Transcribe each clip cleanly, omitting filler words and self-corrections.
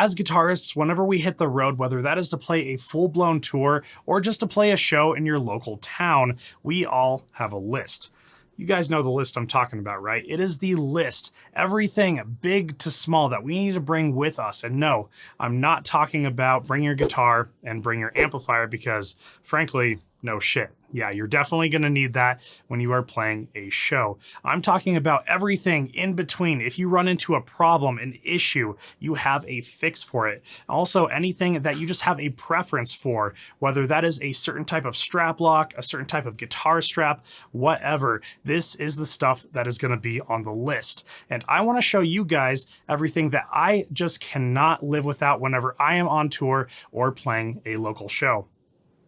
as guitarists, whenever we hit the road, whether that is to play a full-blown tour or just to play a show in your local town, we all have a list. You guys know the list I'm talking about, right? It is the list, everything big to small that we need to bring with us. And no, I'm not talking about bring your guitar and bring your amplifier because, frankly, no shit. Yeah, you're definitely going to need that when you are playing a show. I'm talking about everything in between. If you run into a problem, an issue, you have a fix for it. Also, anything that you just have a preference for, whether that is a certain type of strap lock, a certain type of guitar strap, whatever, this is the stuff that is going to be on the list. And I want to show you guys everything that I just cannot live without whenever I am on tour or playing a local show.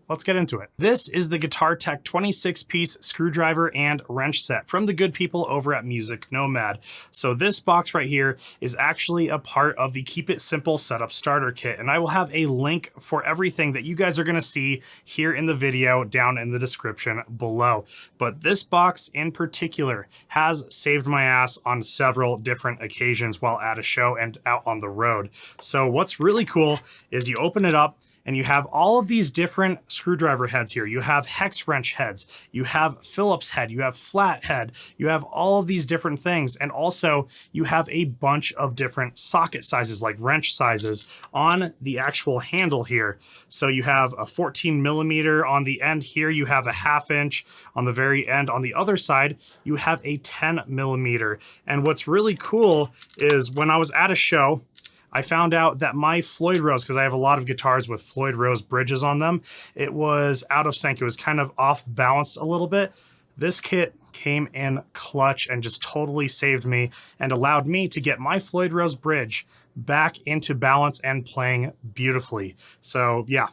Let's get into it. This is the Guitar Tech 26-piece screwdriver and wrench set from the good people over at Music Nomad. So this box right here is actually a part of the Keep It Simple Setup Starter Kit, and I will have a link for everything that you guys are gonna see here in the video down in the description below. But this box in particular has saved my ass on several different occasions while at a show and out on the road. So what's really cool is you open it up, and you have all of these different screwdriver heads here. You have hex wrench heads, you have Phillips head, you have flat head, you have all of these different things. And also you have a bunch of different socket sizes, like wrench sizes on the actual handle here. So you have a 14 millimeter on the end here, you have a 1/2 inch on the very end. On the other side, you have a 10 millimeter. And what's really cool is when I was at a show, I found out that my Floyd Rose, because I have a lot of guitars with Floyd Rose bridges on them, it was out of sync. It was kind of off balanced a little bit. This kit came in clutch and just totally saved me and allowed me to get my Floyd Rose bridge back into balance and playing beautifully. So yeah,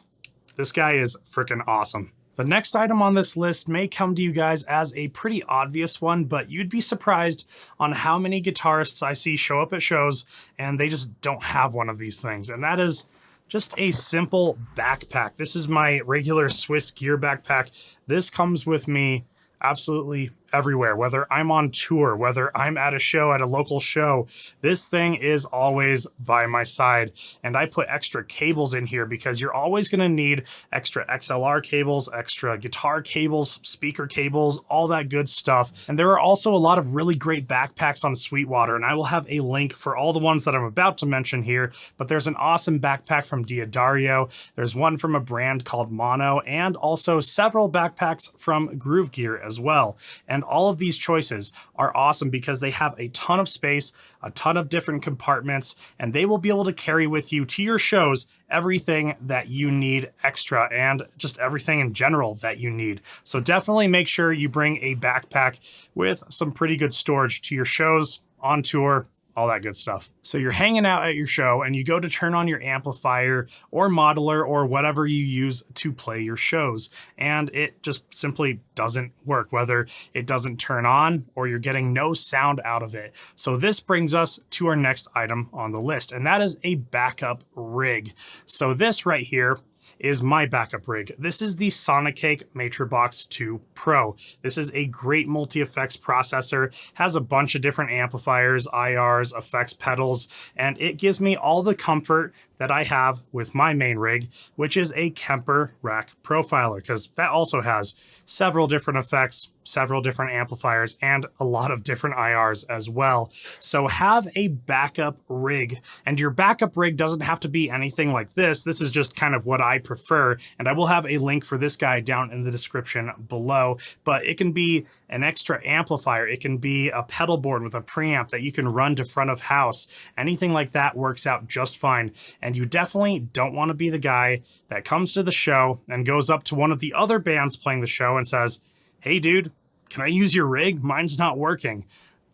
this guy is freaking awesome. The next item on this list may come to you guys as a pretty obvious one, but you'd be surprised on how many guitarists I see show up at shows and they just don't have one of these things. And that is just a simple backpack. This is my regular Swiss gear backpack. This comes with me absolutely everywhere, whether I'm on tour, whether I'm at a show, at a local show, this thing is always by my side. And I put extra cables in here because you're always gonna need extra XLR cables, extra guitar cables, speaker cables, all that good stuff. And there are also a lot of really great backpacks on Sweetwater, and I will have a link for all the ones that I'm about to mention here, but there's an awesome backpack from Diodario, there's one from a brand called Mono, and also several backpacks from Gruv Gear as well. And all of these choices are awesome because they have a ton of space, a ton of different compartments, and they will be able to carry with you to your shows everything that you need extra and just everything in general that you need. So definitely make sure you bring a backpack with some pretty good storage to your shows, on tour, all that good stuff. So you're hanging out at your show and you go to turn on your amplifier or modeler or whatever you use to play your shows, and it just simply doesn't work, whether it doesn't turn on or you're getting no sound out of it. So this brings us to our next item on the list, and that is a backup rig. So this right here is my backup rig. This is the Sonicake Matribox II Pro. This is a great multi-effects processor, has a bunch of different amplifiers, IRs, effects pedals, and it gives me all the comfort that I have with my main rig, which is a Kemper rack profiler, because that also has several different effects, several different amplifiers, and a lot of different IRs as well. So have a backup rig, and your backup rig doesn't have to be anything like this. This is just kind of what I prefer, and I will have a link for this guy down in the description below, but it can be an extra amplifier. It can be a pedal board with a preamp that you can run to front of house. Anything like that works out just fine. And you definitely don't want to be the guy that comes to the show and goes up to one of the other bands playing the show and says, "Hey dude, can I use your rig? Mine's not working."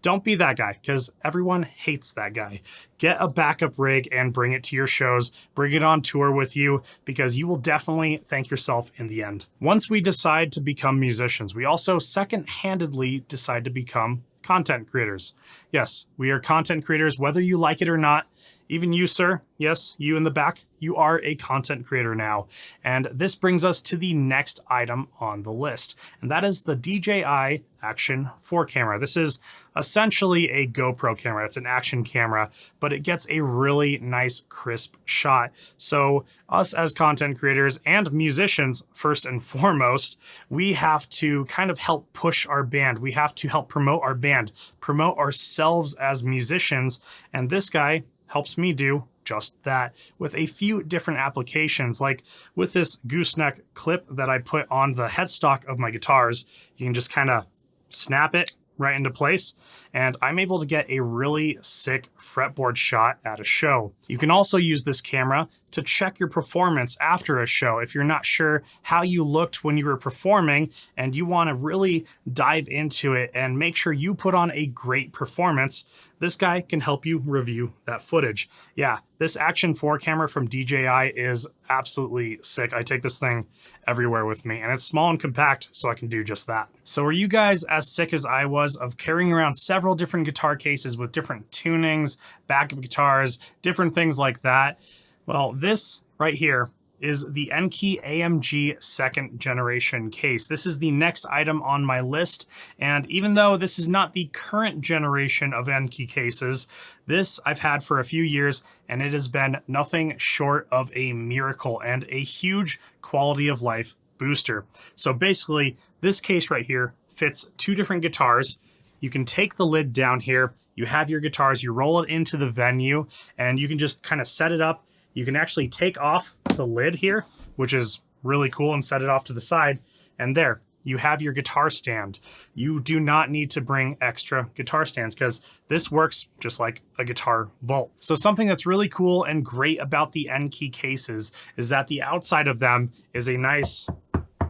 Don't be that guy, because everyone hates that guy. Get a backup rig and bring it to your shows. Bring it on tour with you, because you will definitely thank yourself in the end. Once we decide to become musicians, we also second-handedly decide to become content creators. Yes, we are content creators, whether you like it or not. Even you, sir, yes, you in the back, you are a content creator now. And this brings us to the next item on the list, and that is the DJI Action 4 camera. This is essentially a GoPro camera. It's an action camera, but it gets a really nice crisp shot. So us as content creators and musicians, first and foremost, we have to kind of help push our band. We have to help promote our band, promote ourselves as musicians, and this guy helps me do just that with a few different applications. Like with this gooseneck clip that I put on the headstock of my guitars, you can just kind of snap it right into place, and I'm able to get a really sick fretboard shot at a show. You can also use this camera to check your performance after a show. If you're not sure how you looked when you were performing and you want to really dive into it and make sure you put on a great performance, this guy can help you review that footage. Yeah, this Action 4 camera from DJI is absolutely sick. I take this thing everywhere with me, and it's small and compact, so I can do just that. So are you guys as sick as I was of carrying around several different guitar cases with different tunings, backup guitars, different things like that? Well, this right here is the Enki AMG 2nd generation case. This is the next item on my list, and even though this is not the current generation of Enki cases, this I've had for a few years, and it has been nothing short of a miracle and a huge quality of life booster. So basically, this case right here fits 2 different guitars. You can take the lid down here, you have your guitars, you roll it into the venue, and you can just kind of set it up. You can actually take off the lid here, which is really cool, and set it off to the side. And there, you have your guitar stand. You do not need to bring extra guitar stands because this works just like a guitar vault. So something that's really cool and great about the Enki cases is that the outside of them is a nice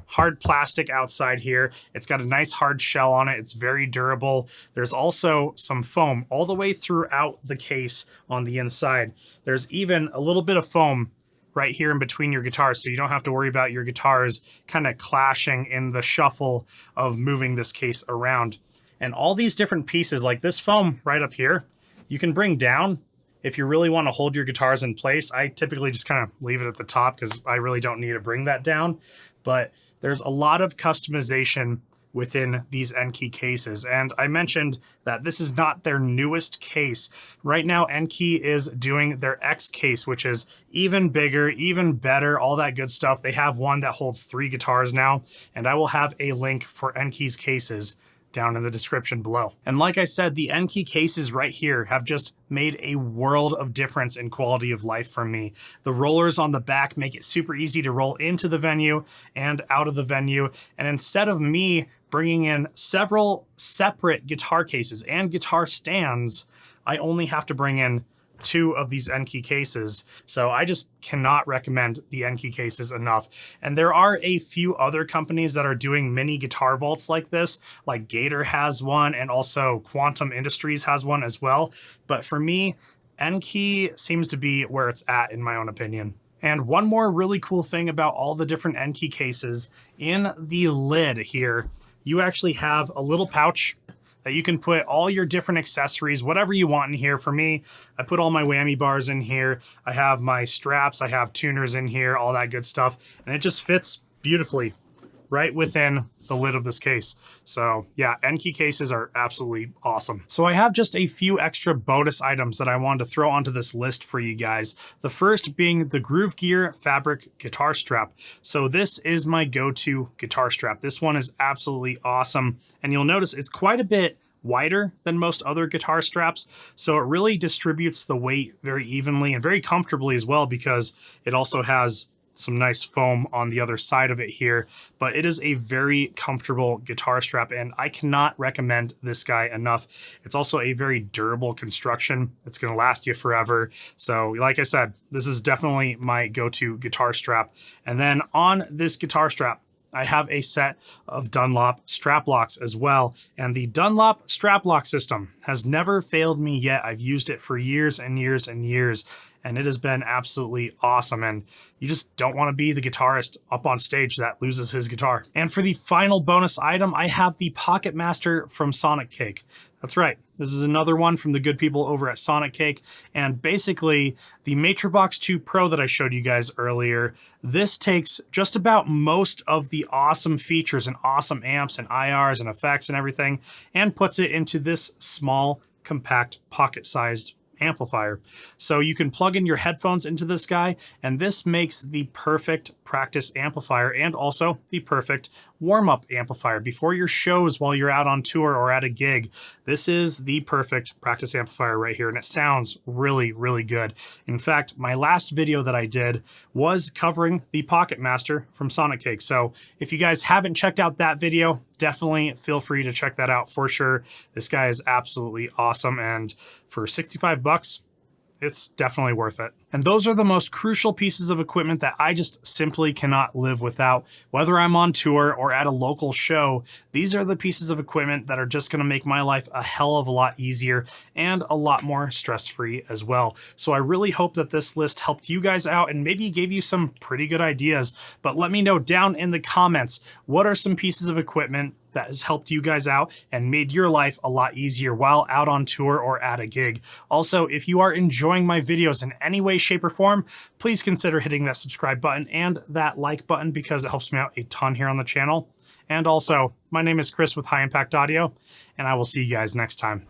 hard plastic outside here. It's got a nice hard shell on it. It's very durable. There's also some foam all the way throughout the case on the inside. There's even a little bit of foam right here in between your guitars, so you don't have to worry about your guitars kind of clashing in the shuffle of moving this case around. And all these different pieces, like this foam right up here, you can bring down if you really want to hold your guitars in place. I typically just kind of leave it at the top because I really don't need to bring that down. But there's a lot of customization within these Enki cases. And I mentioned that this is not their newest case. Right now, Enki is doing their X case, which is even bigger, even better, all that good stuff. They have one that holds 3 guitars now, and I will have a link for Enki's cases down in the description below. And like I said, the Enki cases right here have just made a world of difference in quality of life for me. The rollers on the back make it super easy to roll into the venue and out of the venue. And instead of me bringing in several separate guitar cases and guitar stands, I only have to bring in 2 of these Enki cases. So I just cannot recommend the Enki cases enough. And there are a few other companies that are doing mini guitar vaults like this, like Gator has one, and also Quantum Industries has one as well. But for me, Enki seems to be where it's at, in my own opinion. And one more really cool thing about all the different Enki cases, in the lid here, you actually have a little pouch that you can put all your different accessories, whatever you want in here. For me, I put all my whammy bars in here. I have my straps, I have tuners in here, all that good stuff. And it just fits beautifully right within the lid of this case. So yeah, Enki cases are absolutely awesome. So I have just a few extra bonus items that I wanted to throw onto this list for you guys. The first being the Gruv Gear fabric guitar strap. So this is my go-to guitar strap. This one is absolutely awesome. And you'll notice it's quite a bit wider than most other guitar straps. So it really distributes the weight very evenly and very comfortably as well, because it also has some nice foam on the other side of it here. But it is a very comfortable guitar strap, and I cannot recommend this guy enough. It's also a very durable construction. It's going to last you forever. So like I said, this is definitely my go-to guitar strap. And then on this guitar strap, I have a set of Dunlop strap locks as well. And the Dunlop strap lock system has never failed me yet. I've used it for years and years and years. and it has been absolutely awesome. And you just don't want to be the guitarist up on stage that loses his guitar. And for the final bonus item, I have the Pocket Master from Sonic Cake. That's right. This is another one from the good people over at Sonic Cake. And basically, the Matribox II Pro that I showed you guys earlier, this takes just about most of the awesome features and awesome amps and IRs and effects and everything, and puts it into this small, compact, pocket-sized amplifier. So you can plug in your headphones into this guy, and this makes the perfect practice amplifier and also the perfect warm-up amplifier before your shows while you're out on tour or at a gig. This is the perfect practice amplifier right here, and it sounds really, really good. In fact, my last video that I did was covering the Pocket Master from Sonic Cake. So if you guys haven't checked out that video, definitely feel free to check that out for sure. This guy is absolutely awesome, and for 65 bucks, it's definitely worth it. And those are the most crucial pieces of equipment that I just simply cannot live without. Whether I'm on tour or at a local show, these are the pieces of equipment that are just gonna make my life a hell of a lot easier and a lot more stress-free as well. So I really hope that this list helped you guys out and maybe gave you some pretty good ideas. But let me know down in the comments, what are some pieces of equipment that has helped you guys out and made your life a lot easier while out on tour or at a gig. Also, if you are enjoying my videos in any way, shape, or form, please consider hitting that subscribe button and that like button because it helps me out a ton here on the channel. And also, my name is Chris with High Impact Audio, and I will see you guys next time.